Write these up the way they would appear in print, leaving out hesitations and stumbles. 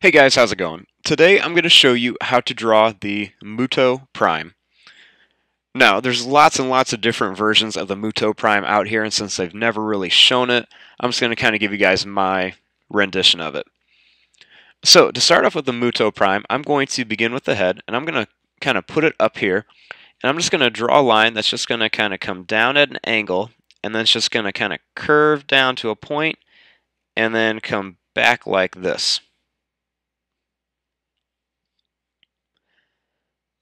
Hey guys, how's it going? Today I'm going to show you how to draw the MUTO Prime. Now, there's lots and lots of different versions of the MUTO Prime out here, and since I've never really shown it, I'm just going to kind of give you guys my rendition of it. So, to start off with the MUTO Prime, I'm going to begin with the head, and I'm going to kind of put it up here, and I'm just going to draw a line that's just going to kind of come down at an angle, and then it's just going to kind of curve down to a point, and then come back like this.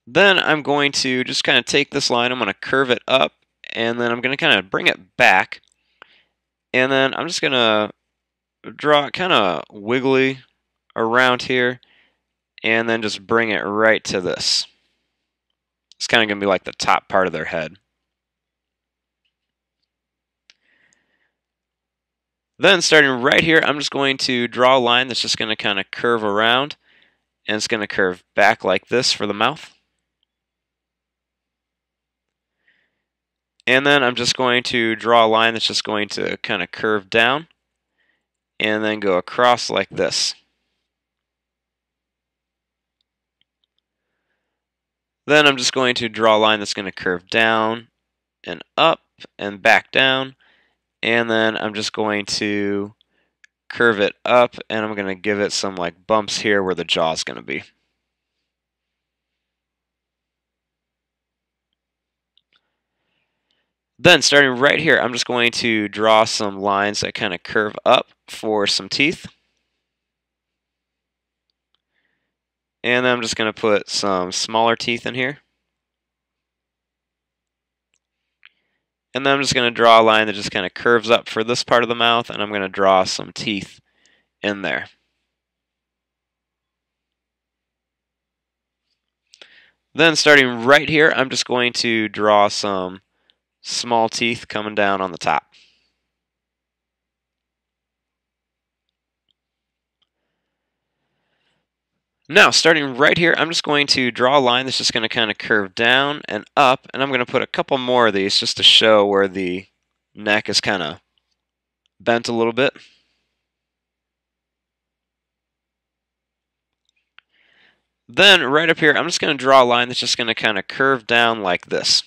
Then I'm going to just kind of take this line, I'm going to curve it up, and then I'm going to kind of bring it back, and then I'm just going to draw it kind of wiggly around here, and then just bring it right to this. It's kind of going to be like the top part of their head. Then starting right here, I'm just going to draw a line that's just going to kind of curve around, and it's going to curve back like this for the mouth. And then I'm just going to draw a line that's just going to kind of curve down and then go across like this. Then I'm just going to draw a line that's going to curve down and up and back down, and then I'm just going to curve it up, and I'm going to give it some like bumps here where the jaw is going to be. Then starting right here, I'm just going to draw some lines that kind of curve up for some teeth. And then I'm just going to put some smaller teeth in here. And then I'm just going to draw a line that just kind of curves up for this part of the mouth, and I'm going to draw some teeth in there. Then starting right here, I'm just going to draw some small teeth coming down on the top. Now, starting right here, I'm just going to draw a line that's just going to kind of curve down and up, and I'm going to put a couple more of these just to show where the neck is kind of bent a little bit. Then, right up here, I'm just going to draw a line that's just going to kind of curve down like this.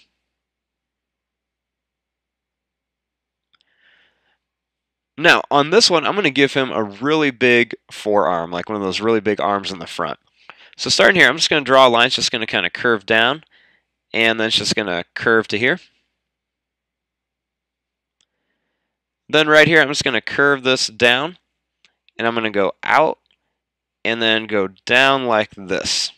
Now, on this one, I'm going to give him a really big forearm, like one of those really big arms in the front. So starting here, I'm just going to draw a line that's just going to kind of curve down, and then it's just going to curve to here. Then right here, I'm just going to curve this down, and I'm going to go out, and then go down like this.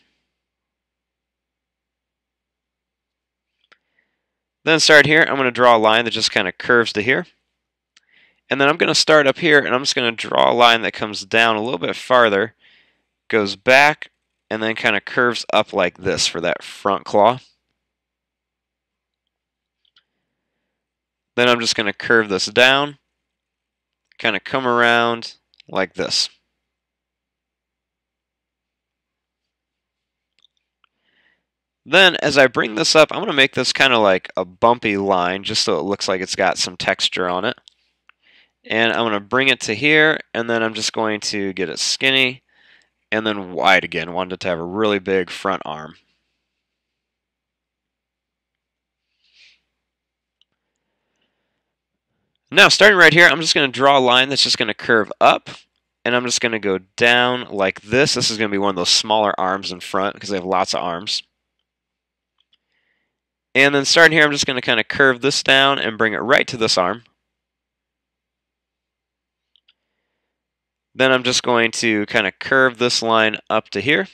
Then start here, I'm going to draw a line that just kind of curves to here. And then I'm going to start up here, and I'm just going to draw a line that comes down a little bit farther, goes back, and then kind of curves up like this for that front claw. Then I'm just going to curve this down, kind of come around like this. Then as I bring this up, I'm going to make this kind of like a bumpy line just so it looks like it's got some texture on it. And I'm going to bring it to here, and then I'm just going to get it skinny and then wide again. Wanted it to have a really big front arm. Now, starting right here, I'm just going to draw a line that's just going to curve up, and I'm just going to go down like this. This is going to be one of those smaller arms in front because they have lots of arms. And then starting here, I'm just going to kind of curve this down and bring it right to this arm. Then I'm just going to kind of curve this line up to here,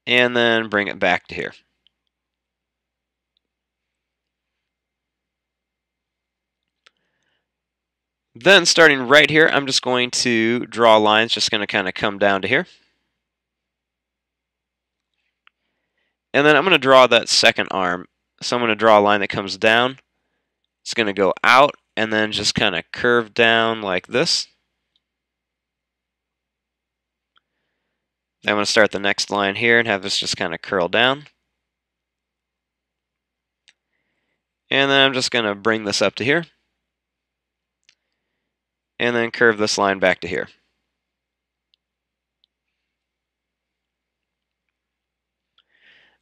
and then bring it back to here. Then starting right here, I'm just going to draw lines, just going to kind of come down to here. And then I'm going to draw that second arm. So I'm going to draw a line that comes down. It's going to go out and then just kind of curve down like this. I'm going to start the next line here and have this just kind of curl down. And then I'm just going to bring this up to here. And then curve this line back to here.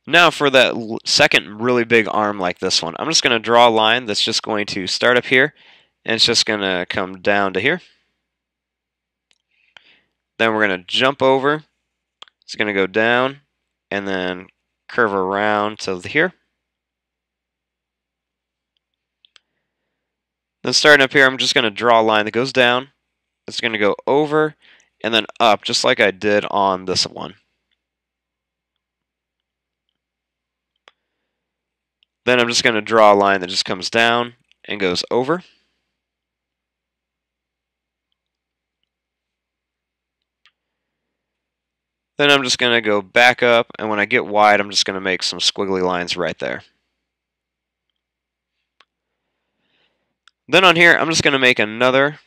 Now for that second really big arm like this one, I'm just going to draw a line that's just going to start up here, and it's just going to come down to here. Then we're going to jump over. It's going to go down, and then curve around to here. Then starting up here, I'm just going to draw a line that goes down. It's going to go over and then up, just like I did on this one. Then I'm just going to draw a line that just comes down and goes over. Then I'm just going to go back up, and when I get wide, I'm just going to make some squiggly lines right there. Then on here, I'm just going to make another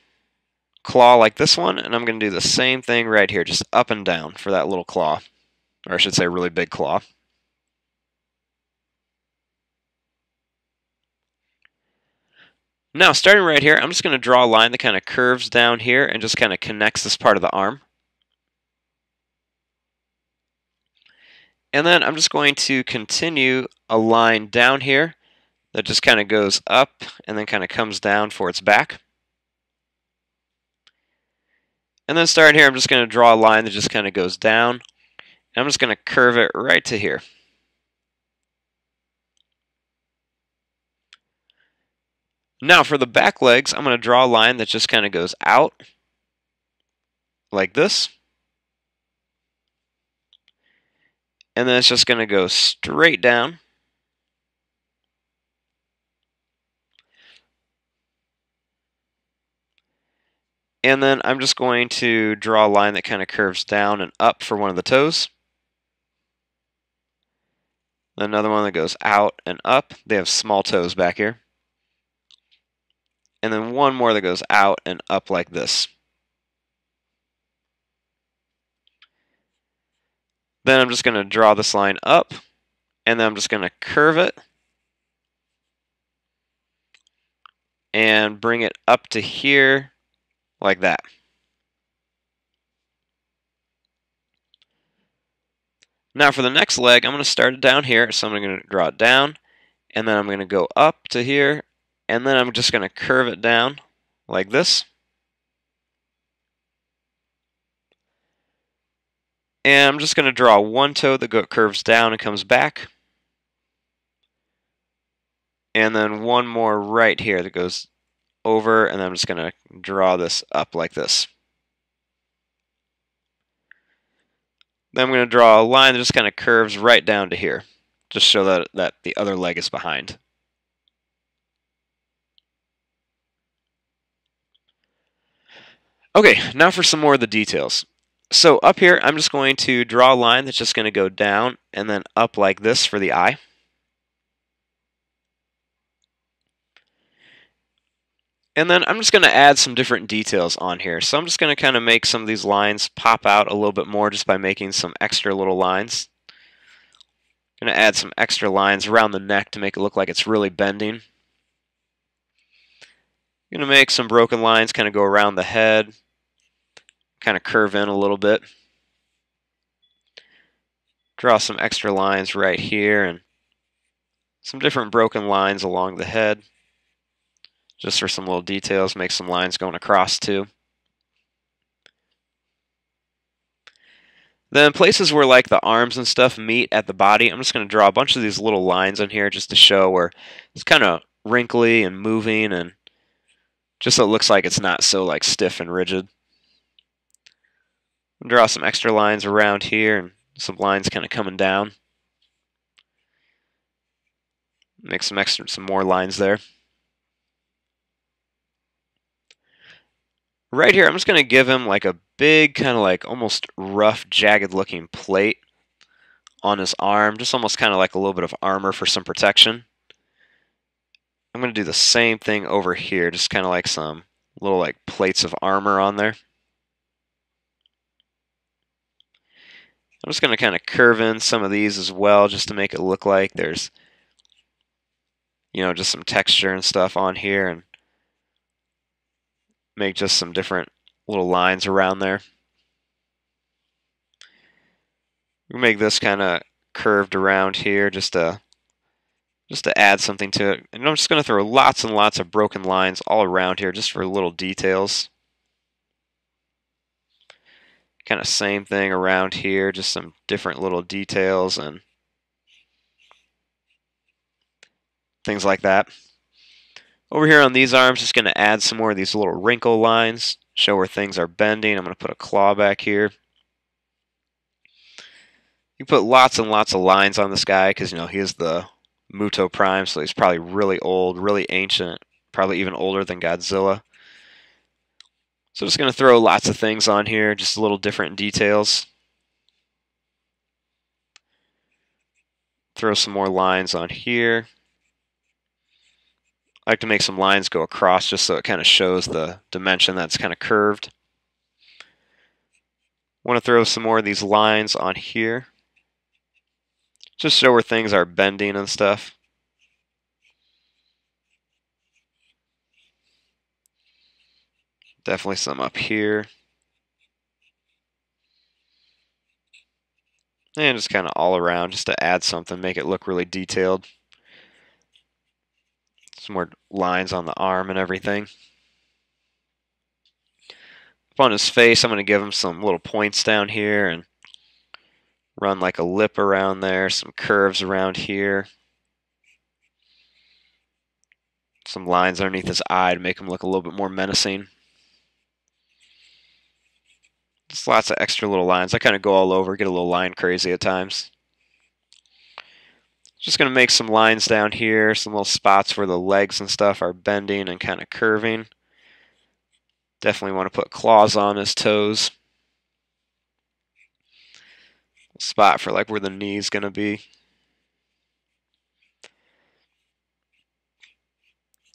claw like this one, and I'm going to do the same thing right here, just up and down for that little claw, or I should say really big claw. Now, starting right here, I'm just going to draw a line that kind of curves down here and just kind of connects this part of the arm. And then I'm just going to continue a line down here that just kind of goes up and then kind of comes down for its back. And then starting here, I'm just going to draw a line that just kind of goes down. And I'm just going to curve it right to here. Now for the back legs, I'm going to draw a line that just kind of goes out like this. And then it's just going to go straight down. And then I'm just going to draw a line that kind of curves down and up for one of the toes. Another one that goes out and up. They have small toes back here. And then one more that goes out and up like this. Then I'm just going to draw this line up, and then I'm just going to curve it and bring it up to here like that. Now for the next leg, I'm going to start it down here, so I'm going to draw it down, and then I'm going to go up to here, and then I'm just going to curve it down like this. And I'm just going to draw one toe that curves down and comes back. And then one more right here that goes over, and then I'm just going to draw this up like this. Then I'm going to draw a line that just kind of curves right down to here, just show that the other leg is behind. Okay, now for some more of the details. So up here, I'm just going to draw a line that's just going to go down and then up like this for the eye. And then I'm just going to add some different details on here. So I'm just going to kind of make some of these lines pop out a little bit more just by making some extra little lines. I'm going to add some extra lines around the neck to make it look like it's really bending. I'm going to make some broken lines kind of go around the head, kind of curve in a little bit. Draw some extra lines right here and some different broken lines along the head. Just for some little details, make some lines going across too. Then places where like the arms and stuff meet at the body, I'm just going to draw a bunch of these little lines on here just to show where it's kind of wrinkly and moving, and just so it looks like it's not so like stiff and rigid. Draw some extra lines around here and some lines kind of coming down. Make some more lines there. Right here, I'm just going to give him like a big kind of like almost rough, jagged looking plate on his arm, just almost kind of like a little bit of armor for some protection. I'm going to do the same thing over here, just kind of like some little like plates of armor on there. I'm just going to kind of curve in some of these as well, just to make it look like there's, you know, just some texture and stuff on here, and make just some different little lines around there. We make this kind of curved around here just to add something to it. And I'm just going to throw lots and lots of broken lines all around here just for little details. Kind of same thing around here, just some different little details and things like that. Over here on these arms, just going to add some more of these little wrinkle lines, show where things are bending. I'm going to put a claw back here. You put lots and lots of lines on this guy because, you know, he is the MUTO Prime, so he's probably really old, really ancient, probably even older than Godzilla. So just going to throw lots of things on here, just a little different details. Throw some more lines on here. I like to make some lines go across just so it kind of shows the dimension that's kind of curved. Want to throw some more of these lines on here. Just show where things are bending and stuff. Definitely some up here. And just kind of all around just to add something, make it look really detailed. Some more lines on the arm and everything. Up on his face, I'm going to give him some little points down here and run like a lip around there, some curves around here. Some lines underneath his eye to make him look a little bit more menacing. Just lots of extra little lines. I kind of go all over, get a little line crazy at times. Just going to make some lines down here, some little spots where the legs and stuff are bending and kind of curving. Definitely want to put claws on his toes. A spot for like where the knee's going to be.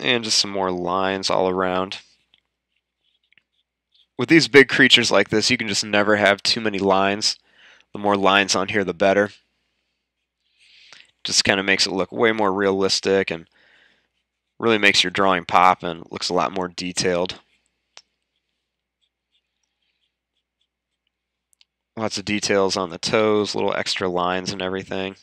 And just some more lines all around. With these big creatures like this, you can just never have too many lines. The more lines on here, the better. Just kind of makes it look way more realistic and really makes your drawing pop and looks a lot more detailed. Lots of details on the toes, little extra lines and everything.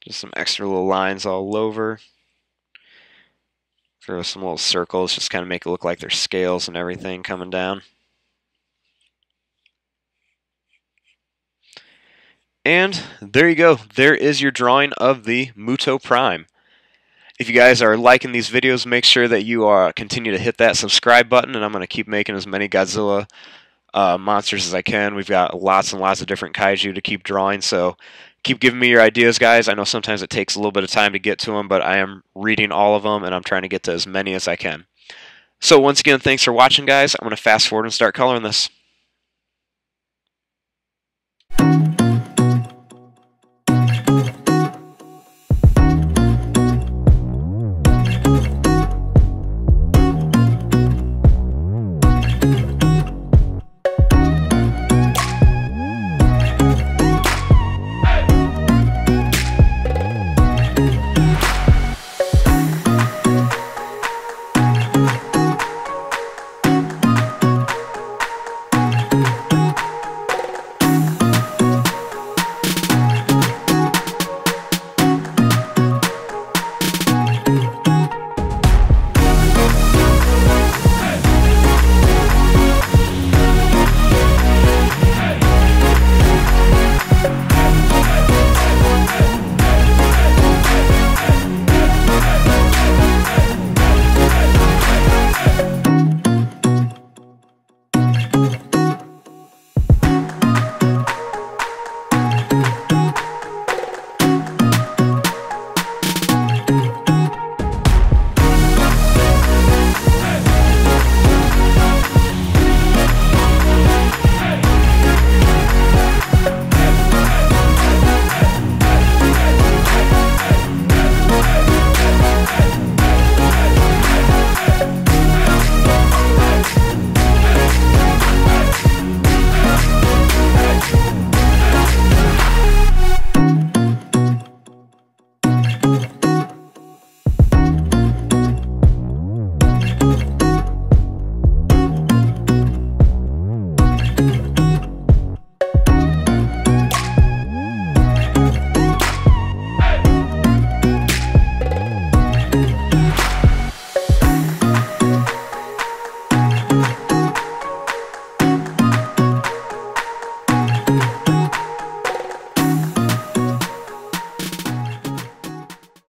Just some extra little lines all over. Throw some little circles, just kind of make it look like there's scales and everything coming down. And there you go. There is your drawing of the MUTO Prime. If you guys are liking these videos, make sure that you continue to hit that subscribe button, and I'm going to keep making as many Godzilla monsters as I can. We've got lots and lots of different kaiju to keep drawing, so keep giving me your ideas, guys. I know sometimes it takes a little bit of time to get to them, but I am reading all of them, and I'm trying to get to as many as I can. So once again, thanks for watching, guys. I'm going to fast forward and start coloring this.